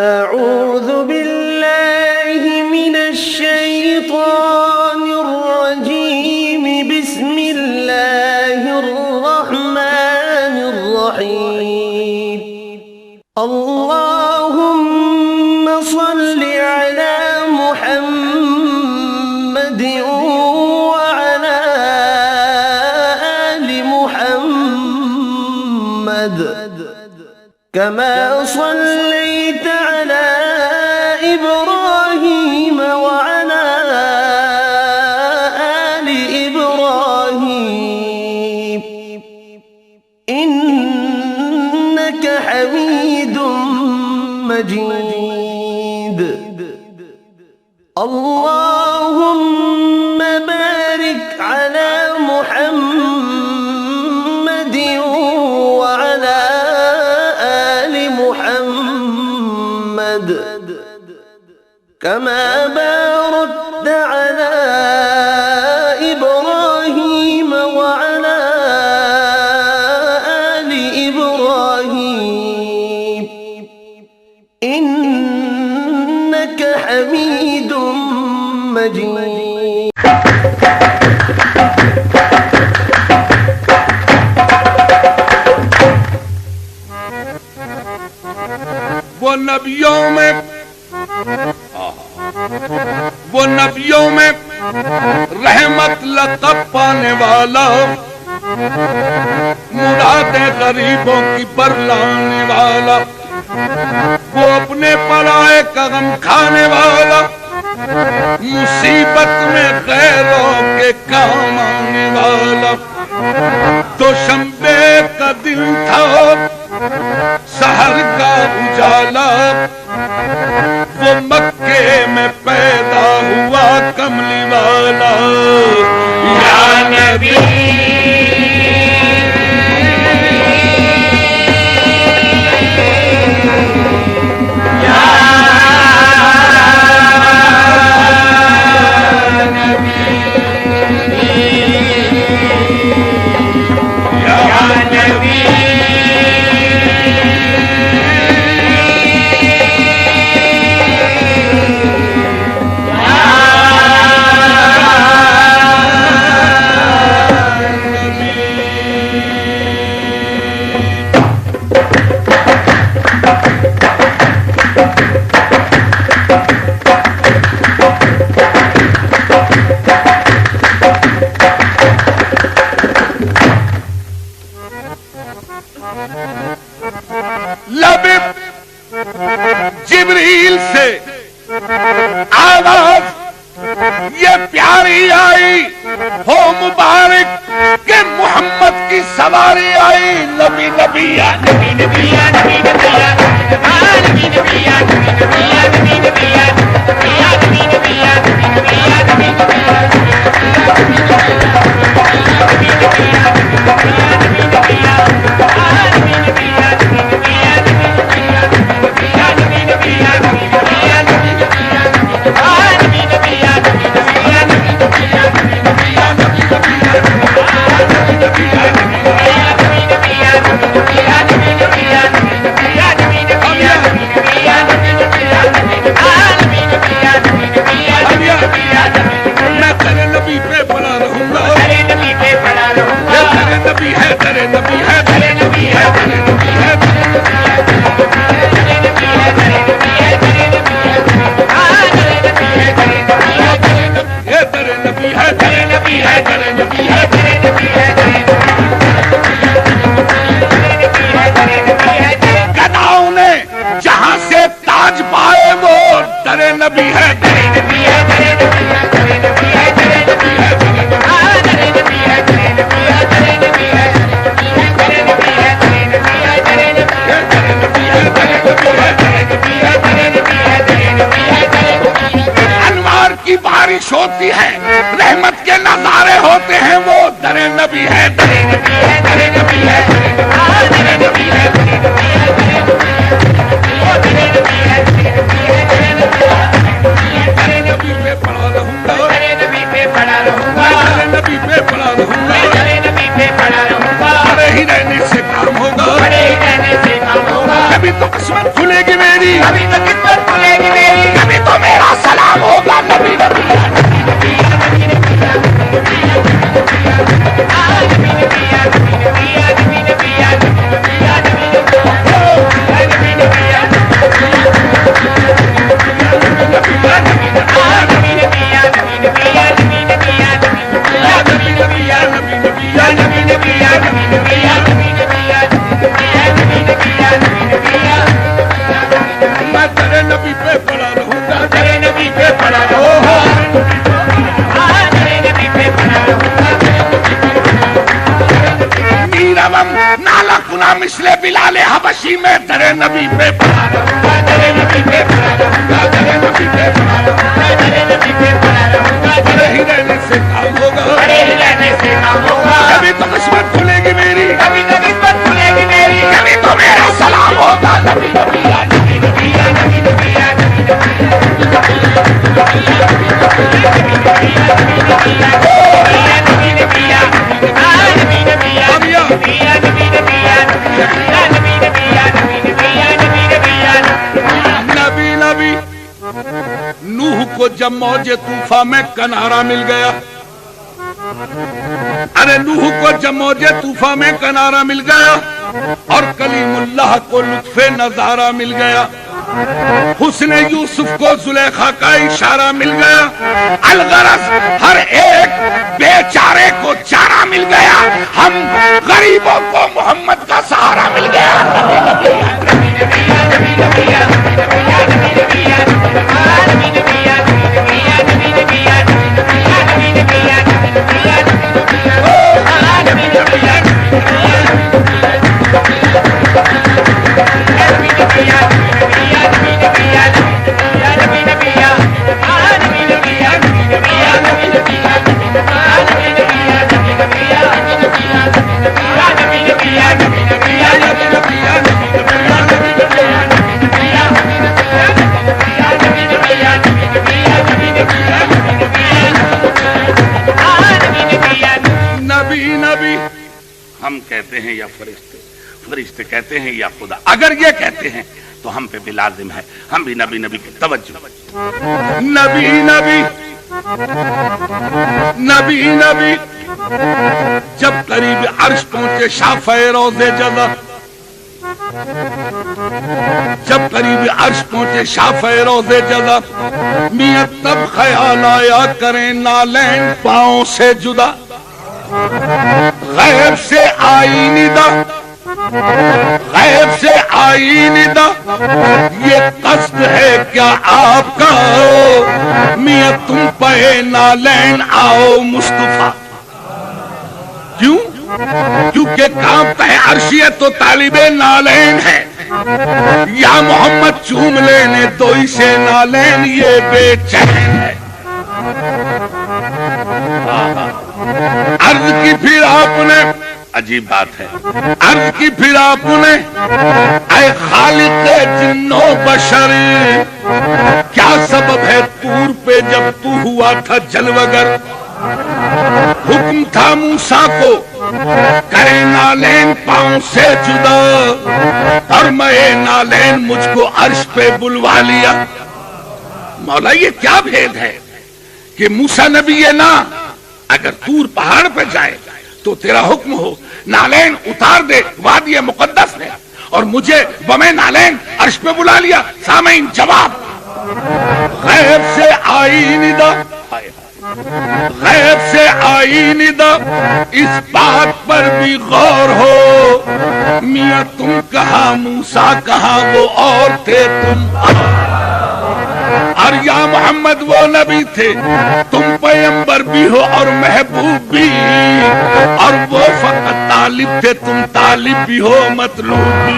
أعوذ بالله من الشيطان الرجيم بسم الله الرحمن الرحيم اللهم صل على محمد وعلى آل محمد كما صليت على إبراهيم وعلى آل إبراهيم إنك حميد مجيد اللهم بارك على محمد وعلى آل محمد كما باركت على إبراهيم وعلى آل إبراهيم إنك حميد مجيد. وہ نبیوں میں رحمت لقب پانے والا، مرادیں غریبوں کی برلانے والا، وہ اپنے پرائے کا غم کھانے والا، مصیبت میں غیروں کے کام آنے والا. دوشنبے کا دن تھا، سحر کا اجالا، وہ مکے میں پیدا ہوا کملی والا. یا نبی جبریل سے آواز یہ پیاری آئی، ہو مبارک کہ محمد کی سواری آئی. نبی نبی یا نبی نبی یا نبی نبی یا نبی نبی یا نبی نبی یا نبی نبی یا نبی نبی یا نبی نبی یا نبی نبی یا گداؤں نے جہاں سے تاج پائے وہ در نبی ہے. انوار کی بارش ہوتی ہے، رحمت کے نظارے ہوتے ہیں، وہ در نبی ہے. ہی رہنے سے کام ہوگا، ابھی تو قسمت کھلے گی میری. میں تیرے نبی پہ پڑا رہوں گا تیرے نبی پہ پڑا رہوں گا تیرے نبی پہ پڑا رہوں گا نیروم نالا کنا مثل بلال حبشی میں تیرے نبی پہ پڑا رہوں گا تیرے نبی پہ پڑا رہوں گا تیرے نبی پہ پڑا رہوں گا تیرے نبی پہ پڑا رہوں گا تیرے ہی رہنے سے کام ہوگا تیرے ہی رہنے سے کام ہوگا کبھی تو قسمت کھلے گی میری کبھی تو قسمت کھلے گی میری کبھی تو میرا سلام ہوگا نبی نبی یا نبی نبی یا نبی نبی یا نبی نبی نوح کو جب موج طوفان میں کنارہ مل گیا ارے نوح کو جب موج طوفان میں کنارہ مل گیا اور کلیم اللہ کو لطف نظارہ مل گیا حسن یوسف کو زلیخا کا اشارہ مل گیا الغرض ہر ایک بیچارے کو چارہ مل گیا ہم غریبوں کو محمد کا سہارا مل گیا ہم کہتے ہیں یا فرشتے فرشتے کہتے ہیں یا خدا اگر یہ کہتے ہیں تو ہم پہ بھی لازم ہے ہم بھی نبی نبی کی توجہ نبی نبی نبی نبی جب قریب عرش پہنچے شافع روضے جزا جب قریب عرش پہنچے شافع روضے جزا میاں تب خیال آیا کریں نالین پاؤں سے جدا غیب سے آئی ندا غیب سے آئی ندا یہ قصد ہے کیا آپ کا میاں تم پہ نالین آؤ مصطفیٰ کیوں کیونکہ کانپتا ہے عرشیت تو طالب نالین ہے یا محمد چوم لینے تو اسے نالین یہ بے چین ہے عرض کی پھر آپ نے عجیب بات ہے عرض کی پھر آپ نے اے خالق جن و بشر کیا سبب ہے طور پہ جب تو ہوا تھا جلوگر حکم تھا موسیٰ کو کرے نالین پاؤں سے جدا اور میں نالین مجھ کو عرش پہ بلوا لیا مولا یہ کیا بھید ہے کہ موسیٰ نبی ہے نا اگر طور پہاڑ پہ جائے تو تیرا حکم ہو نالین اتار دے وادی مقدس ہے اور مجھے بمیں نالین عرش پہ بلا لیا سامعین جواب غیب سے آئی ندا غیب سے آئی ندا اس بات پر بھی غور ہو میاں تم کہاں موسیٰ کہاں وہ اور تھے تم اور یا محمد وہ نبی تھے تم پیغمبر بھی ہو اور محبوب بھی اور وہ فقط طالب تھے تم طالب بھی ہو مطلوب بھی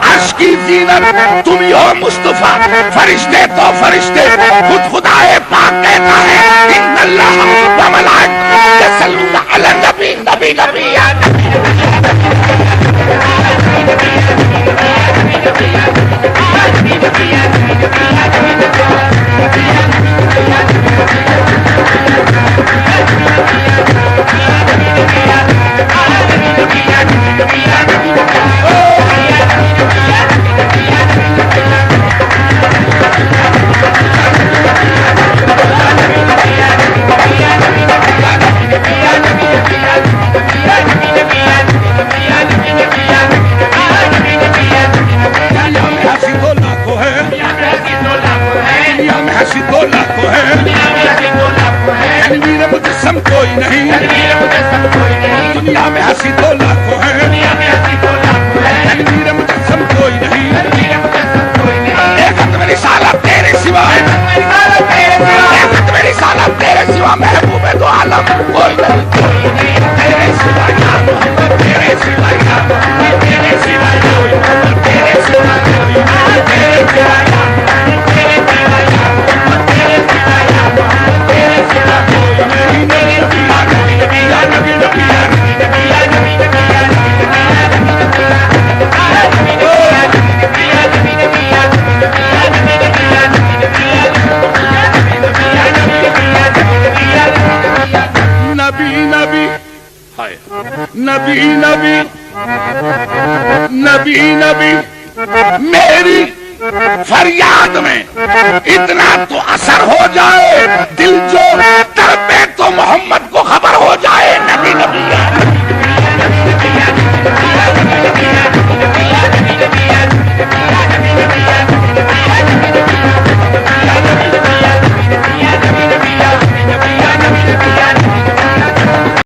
عرش کی زینت تم ہی ہو مصطفیٰ فرشتے تو فرشتے خود خدائے پاک کہتا ہے ان اللہ و ملائکہ یصلون علی النبی نبی نبی یا نبی کوئی نہیں دنیا میں ہنسی تو لاکھوں ہے تنویر مجسم کوئی نہیں ایک نبی نبی نبی نبی میری فریاد میں اتنا تو اثر ہو جائے